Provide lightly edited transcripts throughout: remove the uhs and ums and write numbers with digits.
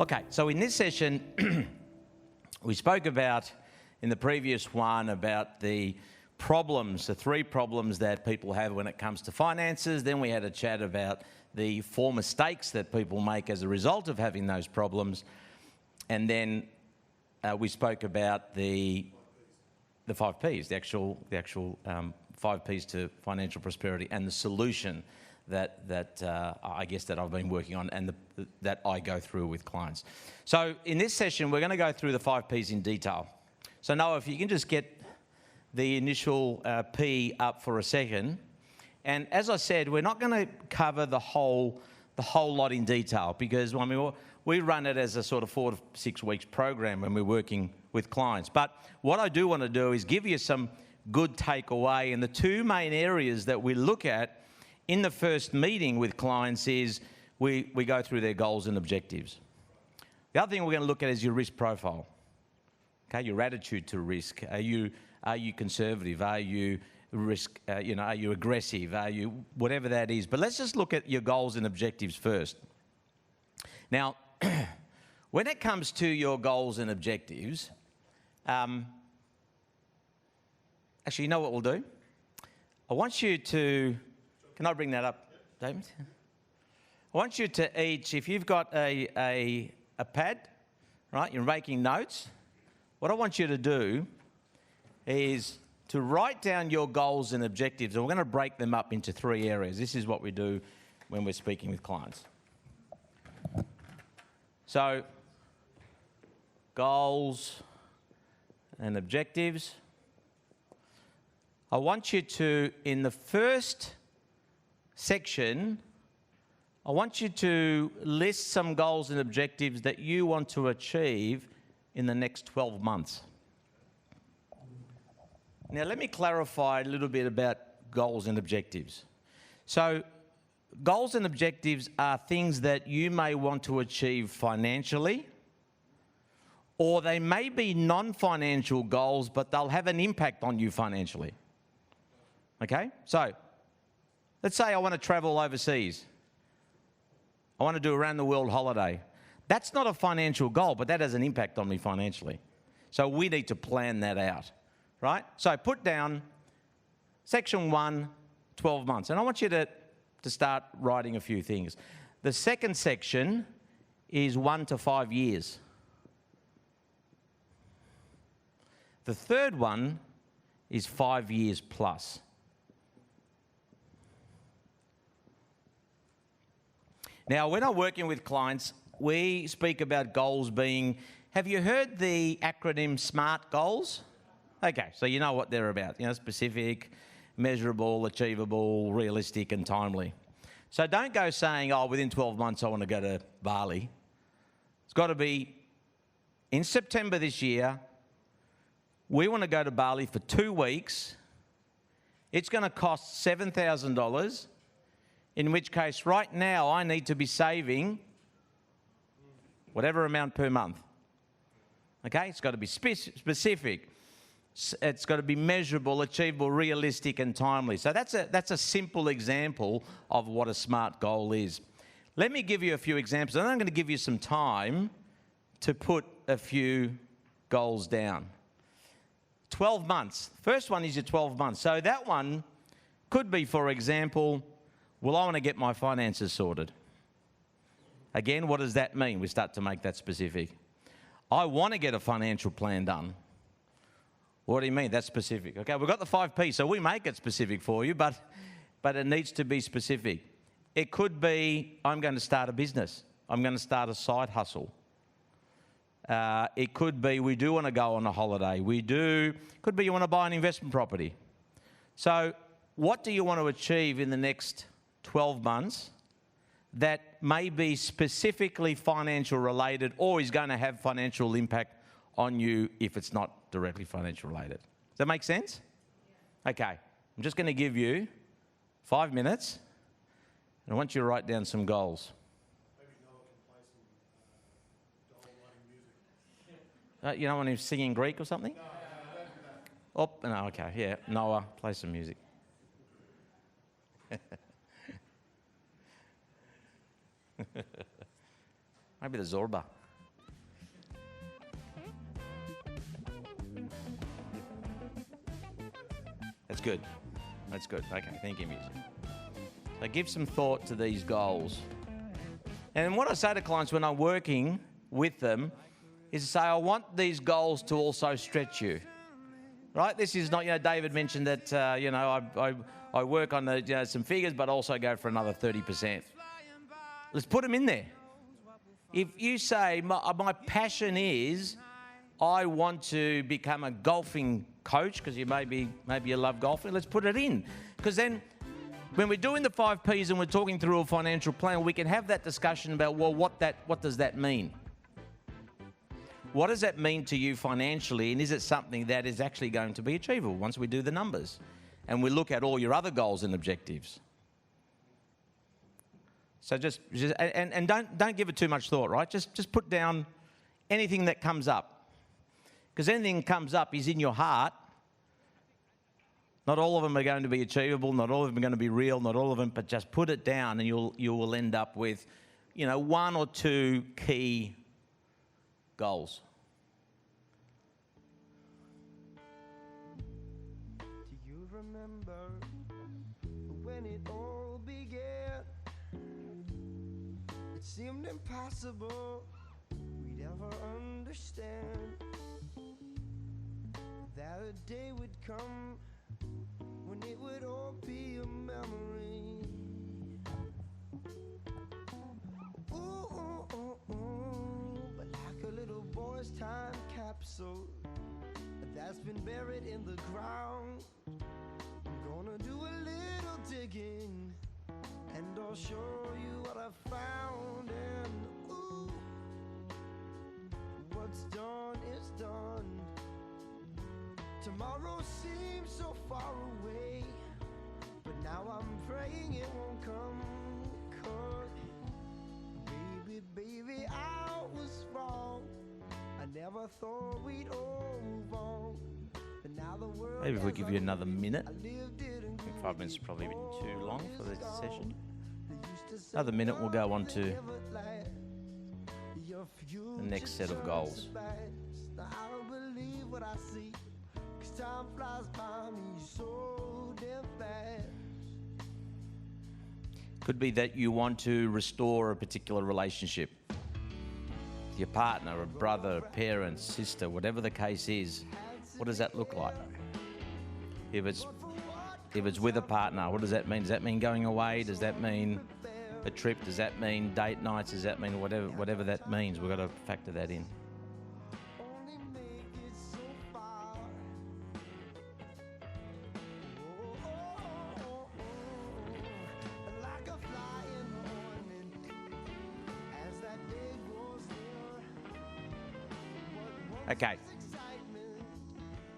Okay, so in this session, we spoke about, in the previous one, about the problems, the three problems that people have when it comes to finances. Then we had a chat about the 4 mistakes that people make as a result of having those problems. And then we spoke about the 5 Ps, the actual 5 Ps to financial prosperity, and the solution that I guess that I've been working on and that I go through with clients. So in this session, we're going to go through the 5 Ps in detail. So Noah, if you can just get the initial P up for a second. And as I said, we're not going to cover the whole lot in detail, because I mean, we run it as a sort of 4 to 6 weeks program when we're working with clients. But what I do want to do is give you some good takeaway. And the 2 main areas that we look at in the first meeting with clients is we go through their goals and objectives. The other thing we're going to look at is your risk profile. Okay, your attitude to risk. Are you conservative? Are you are you aggressive? Are you whatever that is? But let's just look at your goals and objectives first. Now, when it comes to your goals and objectives, actually, you know what we'll do? I want you to, can I bring that up, David? I want you to each, if you've got a pad, right, you're making notes, what I want you to do is to write down your goals and objectives, and we're going to break them up into 3 areas. This is what we do when we're speaking with clients. So, goals and objectives. I want you to, in the first section, I want you to list some goals and objectives that you want to achieve in the next 12 months. Now, let me clarify a little bit about goals and objectives. So, goals and objectives are things that you may want to achieve financially, or they may be non-financial goals, but they'll have an impact on you financially. Okay? So, let's say I want to travel overseas. I want to do a round-the-world holiday. That's not a financial goal, but that has an impact on me financially. So we need to plan that out, right? So put down section 1, 12 months. And I want you to start writing a few things. The second section is 1 to 5 years. The third one is 5 years plus. Now, when I'm working with clients, we speak about goals being, have you heard the acronym SMART goals? Okay, so you know what they're about, specific, measurable, achievable, realistic and timely. So don't go saying, within 12 months I want to go to Bali. It's got to be in September this year, we want to go to Bali for 2 weeks. It's going to cost $7,000. In which case, right now, I need to be saving whatever amount per month. Okay? It's got to be specific. It's got to be measurable, achievable, realistic, and timely. So that's a simple example of what a SMART goal is. Let me give you a few examples, and I'm going to give you some time to put a few goals down. 12 months. First one is your 12 months. So that one could be, for example, well, I want to get my finances sorted. Again, what does that mean? We start to make that specific. I want to get a financial plan done. What do you mean? That's specific. Okay, we've got the 5 Ps, so we make it specific for you, but it needs to be specific. It could be, I'm going to start a business. I'm going to start a side hustle. It could be, we do want to go on a holiday. Could be you want to buy an investment property. So what do you want to achieve in the next 12 months that may be specifically financial related or is going to have financial impact on you if it's not directly financial related? Does that make sense? Okay. I'm just going to give you 5 minutes and I want you to write down some goals. Maybe Noah can play some doll-like music. You know when he's singing Greek or something? No. Oh, no, okay. Yeah, Noah, play some music. Maybe the Zorba. That's good. That's good. Okay, thank you, music. So give some thought to these goals. And what I say to clients when I'm working with them is to say, I want these goals to also stretch you. Right? This is not, David mentioned that, I work on some figures, but also go for another 30%. Let's put them in there. If you say, my passion is, I want to become a golfing coach, because maybe you love golfing, let's put it in. Because then when we're doing the 5 Ps and we're talking through a financial plan, we can have that discussion about, well, what does that mean? What does that mean to you financially, and is it something that is actually going to be achievable once we do the numbers and we look at all your other goals and objectives? So just don't give it too much thought, right? Just put down anything that comes up, because anything that comes up is in your heart. Not all of them are going to be achievable. Not all of them are going to be real. Not all of them, but just put it down, and you will end up with, 1 or 2 key goals. Do you remember when it all began? It seemed impossible we'd ever understand that a day would come when it would all be a memory. Ooh, ooh, ooh, ooh. But like a little boy's time capsule that's been buried in the ground, I'm gonna do a little digging, and I'll show you what I found. And ooh, what's done is done. Tomorrow seems so far away, but now I'm praying it won't come. 'Cause baby, I was wrong. I never thought we'd all move on. But now the world, Maybe if we give you another minute. I lived it and I think 5 minutes is probably a bit too long for this session. They used to say Another minute, we'll go on to never last. Your the next set of future goals. turns fast. Now I don't believe what I see, 'cause time flies by me so damn fast. Could be that you want to restore a particular relationship. Your partner, a brother, a parent, sister, whatever the case is. What does that look like? If it's with a partner, what does that mean? Does that mean going away? Does that mean a trip? Does that mean date nights? Does that mean whatever that means? We've got to factor that in. Only make it so far. Like a fly in the morning, as that day grows near. Okay.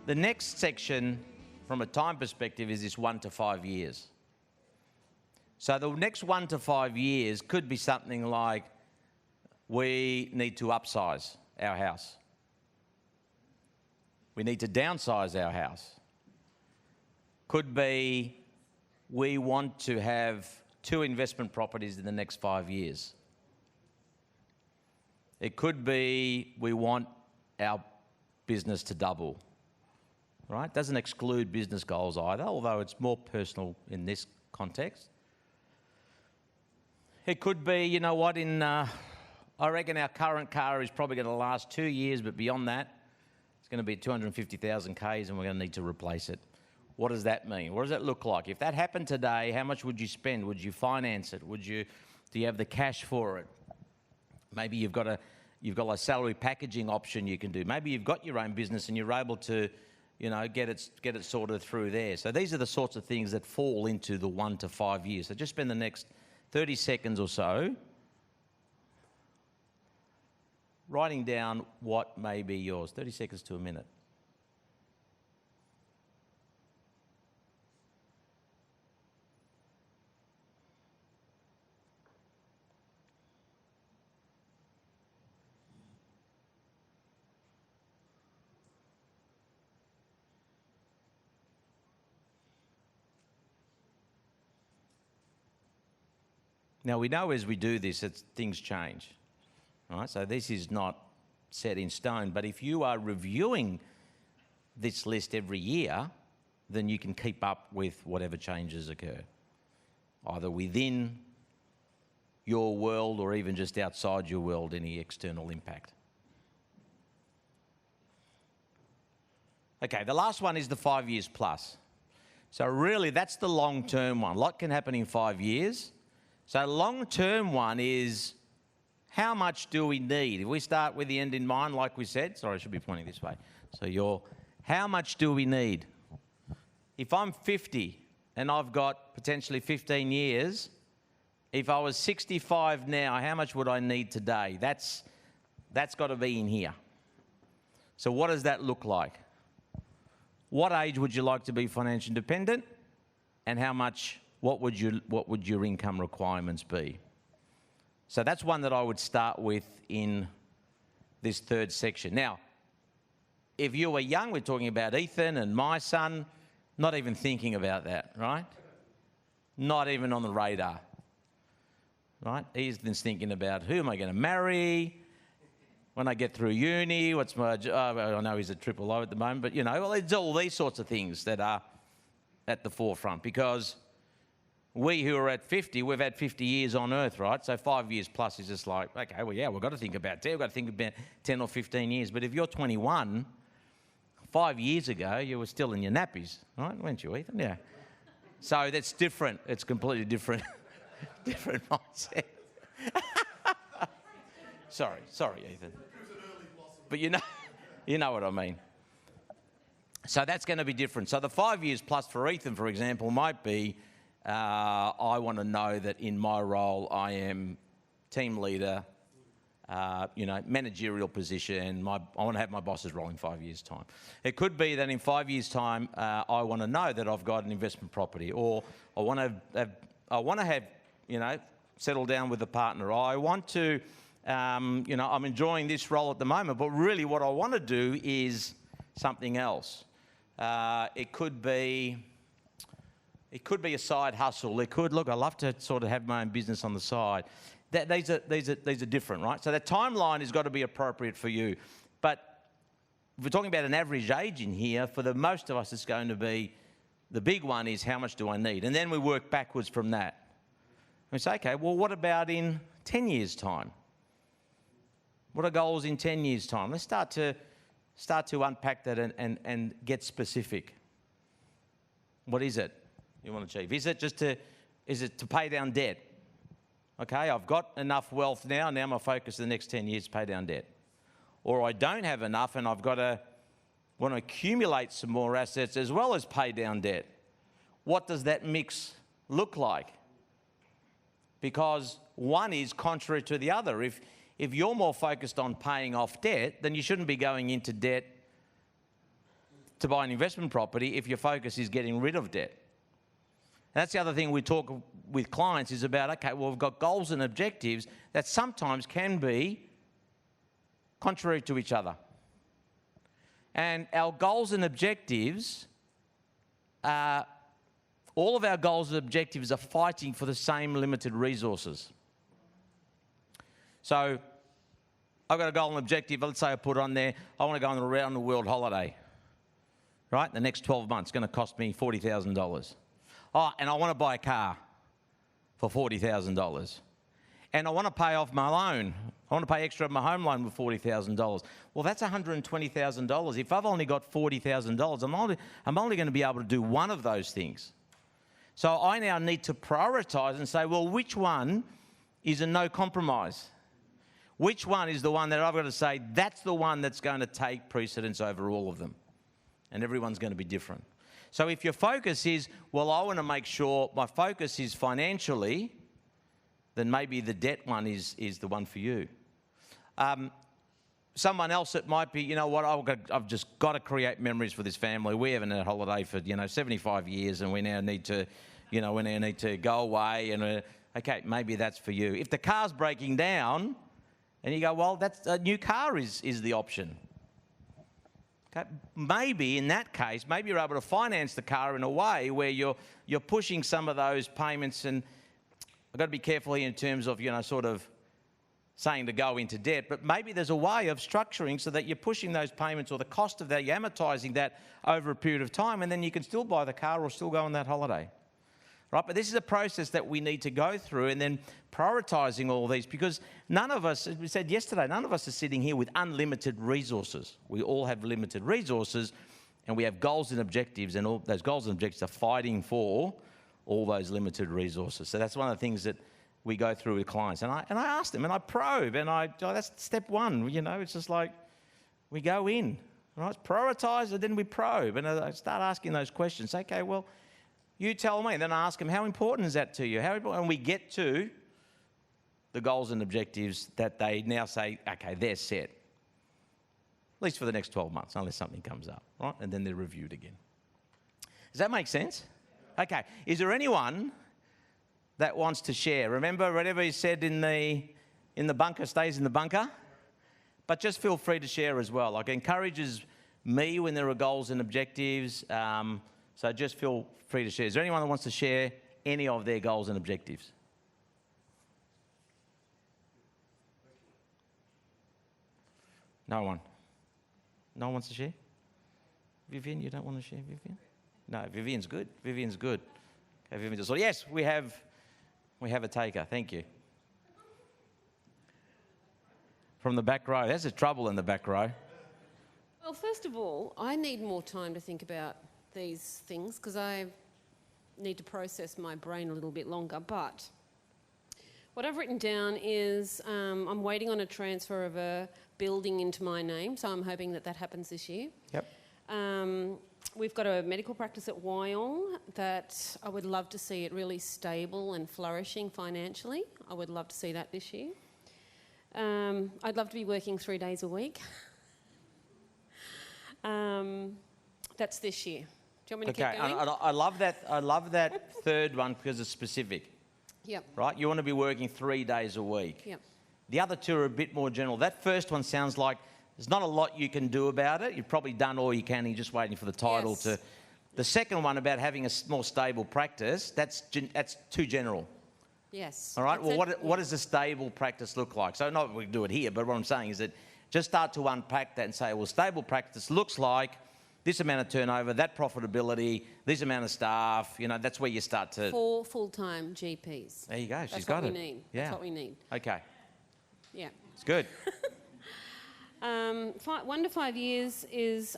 The next section, from a time perspective, is this 1 to 5 years. So the next 1 to 5 years could be something like, we need to upsize our house. We need to downsize our house. Could be, we want to have 2 investment properties in the next 5 years. It could be, we want our business to double. Right? Doesn't exclude business goals either, although it's more personal in this context. It could be, I reckon our current car is probably going to last 2 years, but beyond that, it's going to be 250,000 Ks and we're going to need to replace it. What does that mean? What does that look like? If that happened today, how much would you spend? Would you finance it? Do you have the cash for it? Maybe you've got a salary packaging option you can do. Maybe you've got your own business and you're able to, get it sorted through there. So these are the sorts of things that fall into the 1 to 5 years. So just spend the next 30 seconds or so writing down what may be yours. 30 seconds to a minute. Now, we know as we do this that things change, right? So this is not set in stone. But if you are reviewing this list every year, then you can keep up with whatever changes occur, either within your world or even just outside your world, any external impact. Okay, the last one is the 5 years plus. So really, that's the long-term one. A lot can happen in 5 years. So long-term one is, how much do we need? If we start with the end in mind, like we said, sorry, I should be pointing this way. So how much do we need? If I'm 50 and I've got potentially 15 years, if I was 65 now, how much would I need today? That's got to be in here. So what does that look like? What age would you like to be financially independent, and what would your income requirements be? So that's one that I would start with in this third section. Now, if you were young, we're talking about Ethan and my son, not even thinking about that, right? Not even on the radar, right? Ethan's thinking about, who am I going to marry? When I get through uni, what's my job? I know he's at Triple O at the moment, but, well, it's all these sorts of things that are at the forefront, because we who are at 50, we've had 50 years on earth, right? So 5 years plus is just like, okay, well, yeah, we've got to think about 10. We've got to think about 10 or 15 years. But if you're 21, 5 years ago, you were still in your nappies, right? Weren't you, Ethan? Yeah. So that's different. It's completely different, different mindset. Sorry, Ethan. But you know what I mean. So that's going to be different. So the 5 years plus for Ethan, for example, might be, I want to know that in my role I am team leader, managerial position. I want to have my bosses role in 5 years' time. It could be that in 5 years' time, I want to know that I've got an investment property, or I want to have, settle down with a partner. Or I want to, I'm enjoying this role at the moment, but really what I want to do is something else. It could be a side hustle. It could, look, I love to sort of have my own business on the side. These are different, right? So that timeline has got to be appropriate for you. But if we're talking about an average age in here, for the most of us, it's going to be, the big one is, how much do I need? And then we work backwards from that. We say, okay, well, what about in 10 years' time? What are goals in 10 years' time? Let's start to unpack that and get specific. What is it you want to achieve? Is it to pay down debt? Okay, I've got enough wealth now. Now my focus the next 10 years is pay down debt. Or I don't have enough and want to accumulate some more assets as well as pay down debt. What does that mix look like? Because one is contrary to the other. If you're more focused on paying off debt, then you shouldn't be going into debt to buy an investment property if your focus is getting rid of debt. And that's the other thing we talk with clients is about, okay, well, we've got goals and objectives that sometimes can be contrary to each other. And our goals and objectives, all of our goals and objectives are fighting for the same limited resources. So I've got a goal and objective. Let's say I put on there, I want to go on a round the world holiday, right? The next 12 months, it's going to cost me $40,000. Oh, and I want to buy a car for $40,000. And I want to pay off my loan. I want to pay extra on my home loan with $40,000. Well, that's $120,000. If I've only got $40,000, I'm only going to be able to do one of those things. So I now need to prioritise and say, well, which one is a no compromise? Which one is the one that I've got to say, that's the one that's going to take precedence over all of them? And everyone's going to be different. So if your focus is, well, I want to make sure my focus is financially, then maybe the debt one is the one for you. Someone else, it might be, you know what, I've just got to create memories for this family. We haven't had a holiday for, 75 years, and we now need to, go away. And okay, maybe that's for you. If the car's breaking down, and you go, well, that's a new car is the option. Okay? Maybe in that case, maybe you're able to finance the car in a way where you're pushing some of those payments, and I've got to be careful here in terms of, sort of saying to go into debt, but maybe there's a way of structuring so that you're pushing those payments or the cost of that, you're amortising that over a period of time, and then you can still buy the car or still go on that holiday. Right? But this is a process that we need to go through, and then prioritising all these, because none of us, as we said yesterday, none of us are sitting here with unlimited resources. We all have limited resources, and we have goals and objectives, and all those goals and objectives are fighting for all those limited resources. So that's one of the things that we go through with clients. And I ask them, and I probe, and that's step one, it's just like we go in, right? Prioritise, and then we probe. And I start asking those questions. Okay, well, you tell me. And then I ask them, how important is that to you? How important? And we get to the goals and objectives that they now say, okay, they're set. At least for the next 12 months, unless something comes up, right? And then they're reviewed again. Does that make sense? Okay. Is there anyone that wants to share? Remember, whatever is said in the bunker stays in the bunker. But just feel free to share as well. Like, it encourages me when there are goals and objectives. So just feel free to share. Is there anyone that wants to share any of their goals and objectives? No one. No one wants to share? Vivian, you don't want to share, Vivian? No, Vivian's good. Vivian's good. Okay, Vivian just, yes, we have a taker. Thank you. From the back row. There's a trouble in the back row. Well, first of all, I need more time to think about these things because I need to process my brain a little bit longer. But what I've written down is I'm waiting on a transfer of a building into my name, so I'm hoping that happens this year. Yep. We've got a medical practice at Wyong that I would love to see it really stable and flourishing financially. I would love to see that this year. I'd love to be working 3 days a week. That's this year. Do you want me to keep going? Okay, I love that. I love that third one because it's specific. Yep. Right? You want to be working 3 days a week. Yep. The other two are a bit more general. That first one sounds like there's not a lot you can do about it. You've probably done all you can. You're just waiting for the title to. The second one about having a more stable practice, that's too general. Yes. All right. Well, what does a stable practice look like? So not that we do it here, but what I'm saying is that just start to unpack that and say, well, stable practice looks like this amount of turnover, that profitability, this amount of staff. That's where you start to. 4 full-time GPs. There you go. She's That's got what it. we need. Yeah. That's what we need. Okay. Yeah. It's good. 1 to 5 years is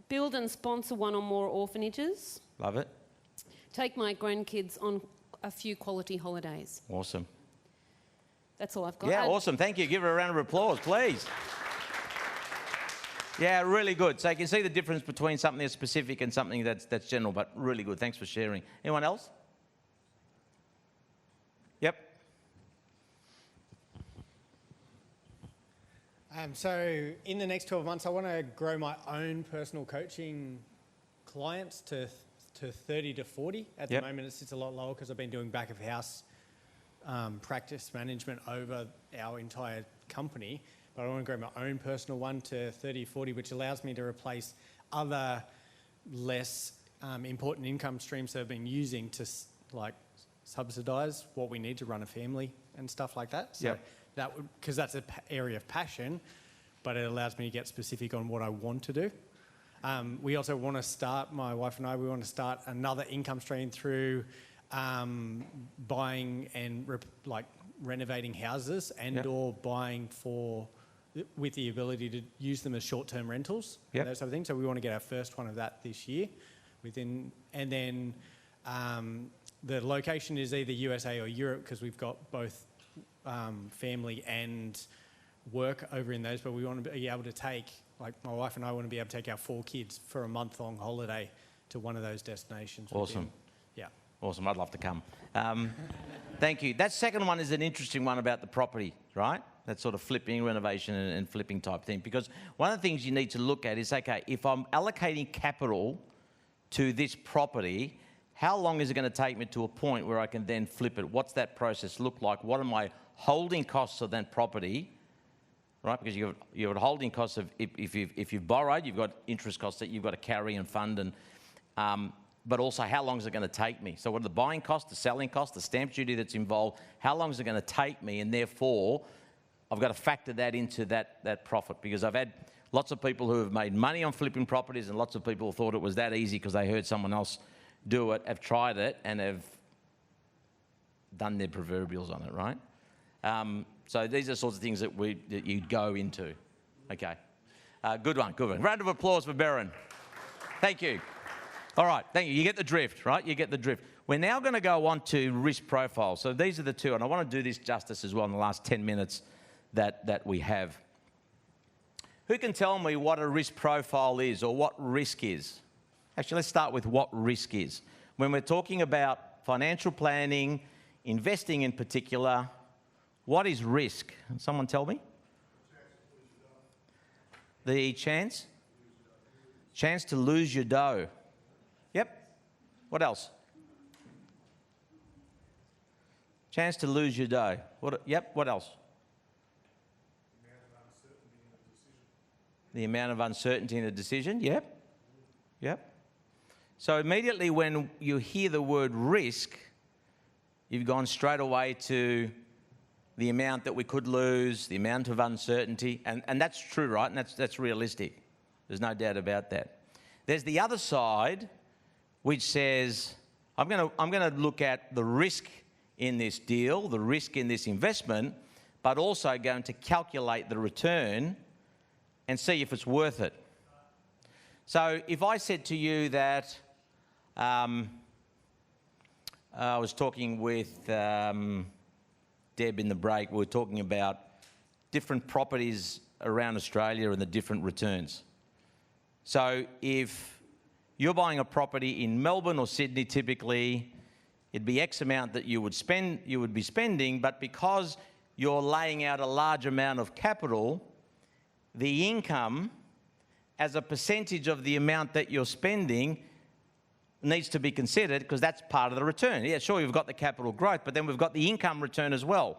build and sponsor 1 or more orphanages. Love it. Take my grandkids on a few quality holidays. Awesome. That's all I've got. Yeah, awesome. Thank you. Give her a round of applause, please. Yeah, really good. So you can see the difference between something that's specific and something that's general, but really good. Thanks for sharing. Anyone else? Yep. So in the next 12 months, I want to grow my own personal coaching clients to 30 to 40. At the moment, it sits a lot lower because I've been doing back of house practice management over our entire company. But I want to grow my own personal one to 30, 40, which allows me to replace other less important income streams that I've been using to subsidise what we need to run a family and stuff like that. So because that's an area of passion, but it allows me to get specific on what I want to do. We also want to start, my wife and I, we want to start another income stream through buying and renovating houses and or buying with the ability to use them as short-term rentals, those sort of things. So we want to get our first one of that this year. And then the location is either USA or Europe because we've got both family and work over in those, but we want to be able to take, my wife and I want to be able to take our 4 kids for a month-long holiday to one of those destinations. Awesome. Yeah. Awesome. I'd love to come. Thank you. That second one is an interesting one about the property, right? That sort of flipping, renovation and flipping type thing. Because one of the things you need to look at is, okay, if I'm allocating capital to this property, how long is it going to take me to a point where I can then flip it? What's that process look like? What are my holding costs of that property? Right, because you've got holding costs of if you've borrowed, you've got interest costs that you've got to carry and fund, and but also how long is it going to take me? So what are the buying costs, the selling costs, the stamp duty that's involved? How long is it going to take me? And therefore, I've got to factor that into that profit, because I've had lots of people who have made money on flipping properties, and lots of people who thought it was that easy because they heard someone else do it, have tried it, and have done their proverbials on it, right? So these are sorts of things that you go into. Okay. Good one, good one. Round of applause for Berin. Thank you. All right, thank you. You get the drift, right? You get the drift. We're now going to go on to risk profile. So these are the two, and I want to do this justice as well in the last 10 minutes that we have. Who can tell me what a risk profile is, or what risk is? Actually, let's start with what risk is. When we're talking about financial planning, investing in particular, what is risk? Can someone tell me? The chance? Chance to lose your dough. Yep. What else? Chance to lose your dough. Yep. What else? The amount of uncertainty in a decision. Yep. Yep. So immediately when you hear the word risk, you've gone straight away to the amount that we could lose, the amount of uncertainty, and that's true, right? And that's realistic. There's no doubt about that. There's the other side, which says, I'm going to look at the risk in this deal, the risk in this investment, but also going to calculate the return and see if it's worth it. So if I said to you that I was talking with Deb in the break, we were talking about different properties around Australia and the different returns. So if you're buying a property in Melbourne or Sydney, typically it'd be X amount that you would be spending, but because you're laying out a large amount of capital, the income as a percentage of the amount that you're spending needs to be considered, because that's part of the return. Yeah, sure, you've got the capital growth, but then we've got the income return as well.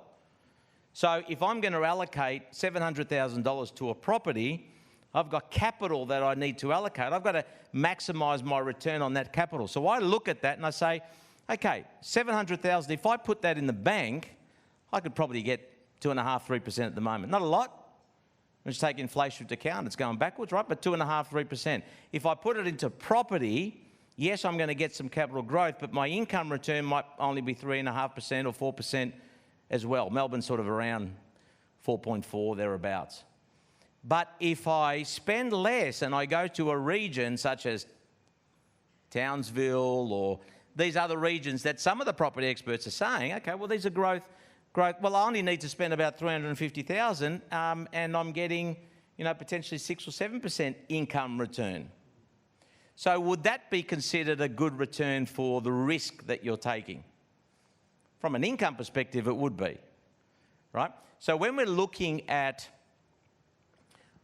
So if I'm going to allocate $700,000 to a property, I've got capital that I need to allocate. I've got to maximise my return on that capital. So I look at that and I say, okay, $700,000, if I put that in the bank, I could probably get 2.5%, 3% at the moment. Not a lot. Let's take inflation into account. It's going backwards, right? But 2.5%, 3%. If I put it into property, yes, I'm going to get some capital growth, but my income return might only be 3.5% or 4% as well. Melbourne's sort of around 4.4, thereabouts. But if I spend less and I go to a region such as Townsville or these other regions that some of the property experts are saying, okay, well, these are growth. Well, I only need to spend about $350,000 and I'm getting, potentially 6 or 7% income return. So would that be considered a good return for the risk that you're taking? From an income perspective, it would be, right? So when we're looking at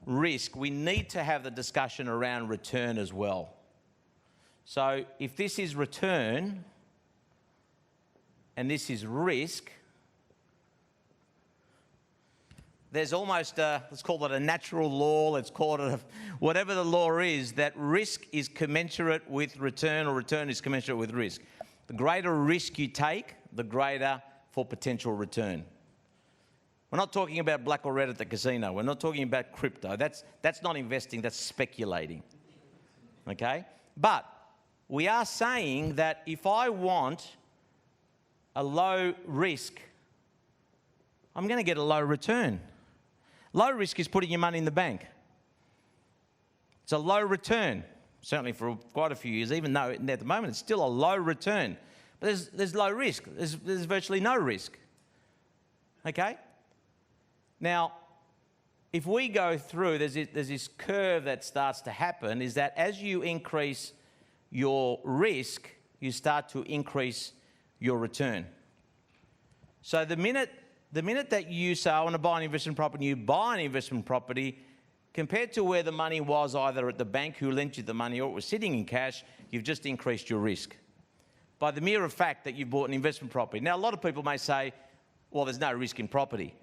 risk, we need to have the discussion around return as well. So if this is return and this is risk, there's almost let's call it a natural law, let's call it whatever the law is, that risk is commensurate with return, or return is commensurate with risk. The greater risk you take, the greater for potential return. We're not talking about black or red at the casino. We're not talking about crypto. That's not investing, that's speculating. Okay? But we are saying that if I want a low risk, I'm going to get a low return. Low risk is putting your money in the bank. It's a low return, certainly for quite a few years, even though at the moment it's still a low return. But there's low risk. There's virtually no risk. Okay? Now, if we go through, there's this curve that starts to happen, is that as you increase your risk, you start to increase your return. So the minute that you say, I want to buy an investment property, you buy an investment property, compared to where the money was either at the bank who lent you the money or it was sitting in cash, you've just increased your risk by the mere fact that you've bought an investment property. Now, a lot of people may say, well, there's no risk in property.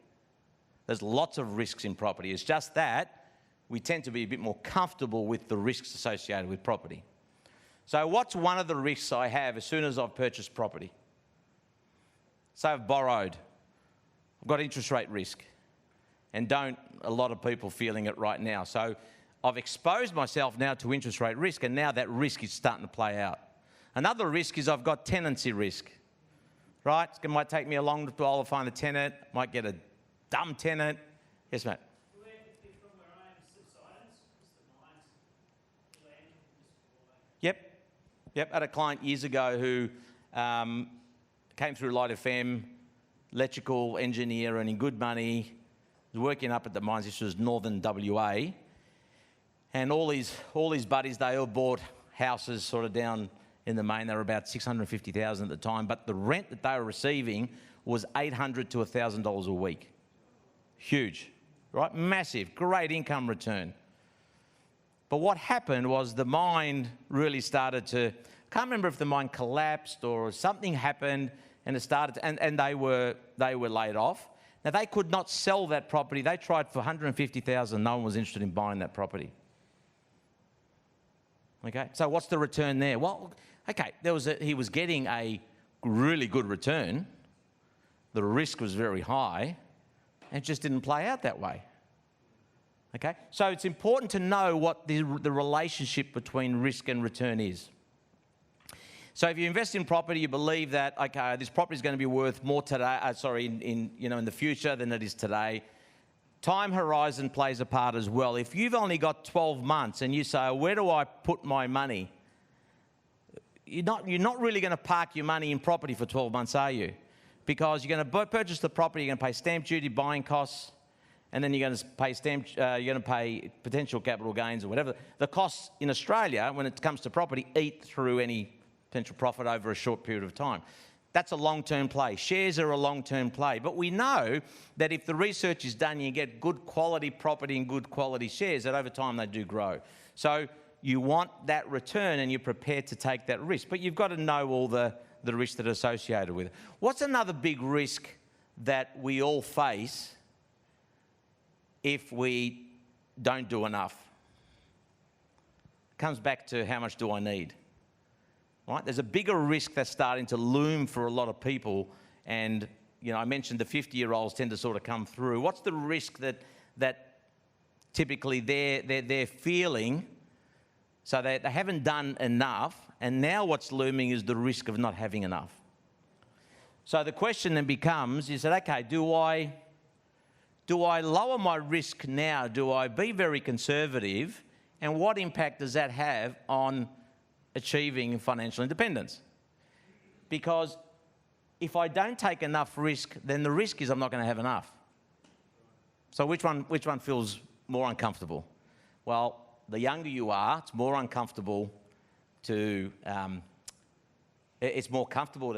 There's lots of risks in property. It's just that we tend to be a bit more comfortable with the risks associated with property. So what's one of the risks I have as soon as I've purchased property? Say I've borrowed. I've got interest rate risk. And a lot of people feeling it right now. So I've exposed myself now to interest rate risk, and now that risk is starting to play out. Another risk is I've got tenancy risk, right? It might take me a long while to find a tenant, might get a dumb tenant. Yes, mate? Yep. I had a client years ago who came through Light FM, electrical engineer, earning good money, was working up at the mines. This was northern WA. And all his buddies, they all bought houses sort of down in the main. They were about $650,000 at the time, but the rent that they were receiving was $800 to $1,000 a week. Huge, right? Massive, great income return. But what happened was the mine really started to, I can't remember if the mine collapsed or something happened, and it started, and they were laid off. Now they could not sell that property. They tried for $150,000. No one was interested in buying that property. Okay, so what's the return there? Well, okay, he was getting a really good return. The risk was very high, and it just didn't play out that way. Okay, so it's important to know what the relationship between risk and return is. So if you invest in property, you believe that, okay, this property is going to be worth more today, in the future than it is today. Time horizon plays a part as well. If you've only got 12 months and you say, where do I put my money? You're not really going to park your money in property for 12 months, are you? Because you're going to purchase the property, you're going to pay stamp duty, buying costs, and then you're going to pay potential capital gains or whatever. The costs in Australia, when it comes to property, eat through any potential profit over a short period of time. That's a long-term play. Shares are a long-term play. But we know that if the research is done, you get good quality property and good quality shares, that over time they do grow. So you want that return and you're prepared to take that risk. But you've got to know all the risks that are associated with it. What's another big risk that we all face if we don't do enough? It comes back to how much do I need? Right? There's a bigger risk that's starting to loom for a lot of people, and I mentioned the 50-year-olds tend to sort of come through. What's the risk that typically they're feeling? So they haven't done enough, and now what's looming is the risk of not having enough. So the question then becomes: you said, okay, do I lower my risk now? Do I be very conservative? And what impact does that have on achieving financial independence? Because if I don't take enough risk, then the risk is I'm not going to have enough. So which one feels more uncomfortable? Well, the younger you are, it's more uncomfortable to, it's more comfortable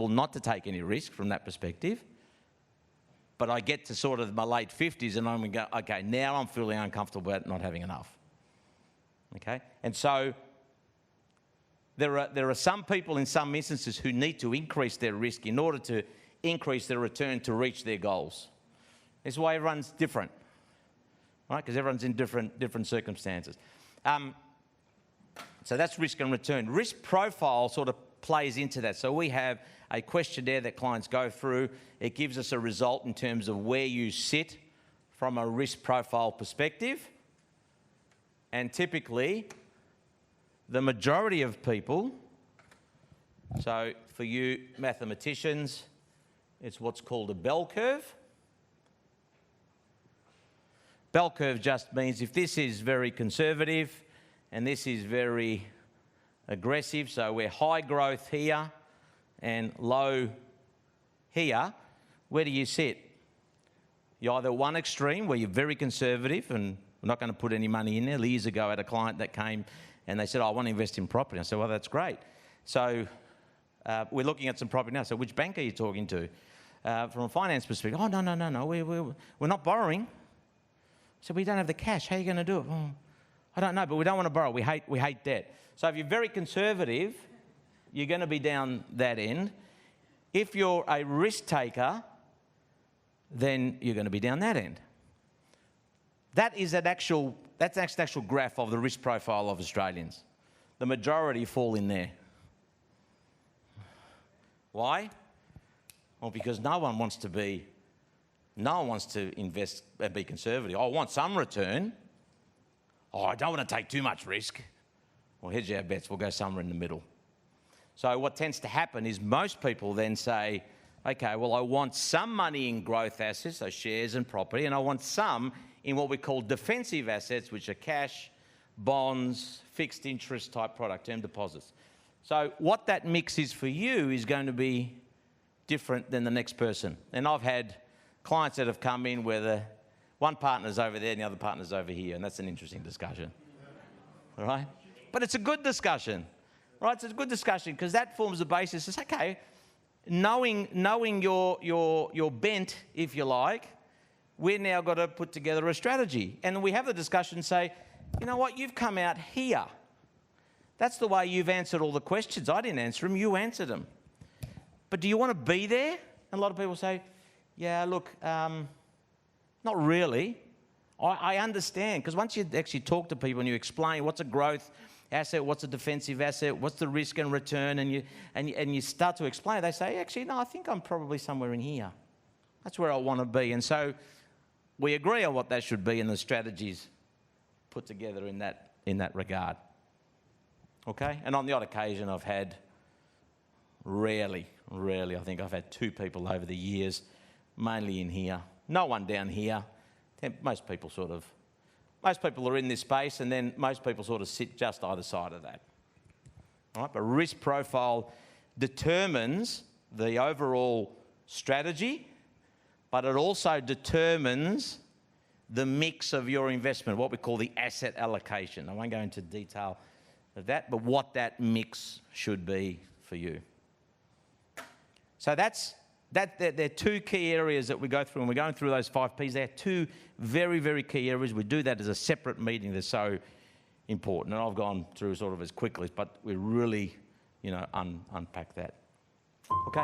not to take any risk from that perspective. But I get to sort of my late 50s and I'm going to go, okay, now I'm feeling uncomfortable about not having enough. Okay, and so there are some people in some instances who need to increase their risk in order to increase their return to reach their goals. This is why everyone's different, right? Because everyone's in different circumstances. So that's risk and return. Risk profile sort of plays into that. So we have a questionnaire that clients go through. It gives us a result in terms of where you sit from a risk profile perspective. And typically, the majority of people, so for you mathematicians, it's what's called a bell curve. Bell curve just means if this is very conservative and this is very aggressive, so we're high growth here and low here, where do you sit? You're either one extreme where you're very conservative and we're not going to put any money in there. Years ago, I had a client that came and they said, I want to invest in property. I said, well, that's great. So we're looking at some property now. So which bank are you talking to? From a finance perspective, oh, no, we're not borrowing. So we don't have the cash. How are you going to do it? Oh, I don't know, but we don't want to borrow. We hate debt. So if you're very conservative, you're going to be down that end. If you're a risk taker, then you're going to be down that end. That's an actual graph of the risk profile of Australians. the majority fall in there. Why? Well, because no one wants to invest and be conservative. I want some return. Oh, I don't want to take too much risk. Well, hedge our bets. We'll go somewhere in the middle. So what tends to happen is most people then say, okay, well, I want some money in growth assets, so shares and property, and I want some in what we call defensive assets, which are cash, bonds, fixed interest type product, term deposits. So what that mix is for you is going to be different than the next person. And I've had clients that have come in where the one partner's over there and the other partner's over here, and that's an interesting discussion. All right? But it's a good discussion, right? It's a good discussion because that forms the basis. It's okay, knowing your bent, if you like, we've now got to put together a strategy. And we have the discussion and say, you know what, you've come out here. That's the way you've answered all the questions. I didn't answer them, you answered them. But do you want to be there? And a lot of people say, yeah, look, not really. I understand, because once you actually talk to people and you explain what's a growth asset, what's a defensive asset, what's the risk and return, and you start to explain it, they say, actually, no, I think I'm probably somewhere in here. That's where I want to be. And so we agree on what that should be and the strategies put together in that regard. Okay? And on the odd occasion, I've had rarely, I think I've had 2 people over the years, mainly in here. No one down here. Most people are in this space, and then most people sort of sit just either side of that. All right? But risk profile determines the overall strategy, but it also determines the mix of your investment, what we call the asset allocation. I won't go into detail of that, but what that mix should be for you. So there are 2 key areas that we go through, and we're going through those 5 Ps. There are 2 very, very key areas. We do that as a separate meeting. They're so important, and I've gone through sort of as quickly, but we really, unpack that. Okay.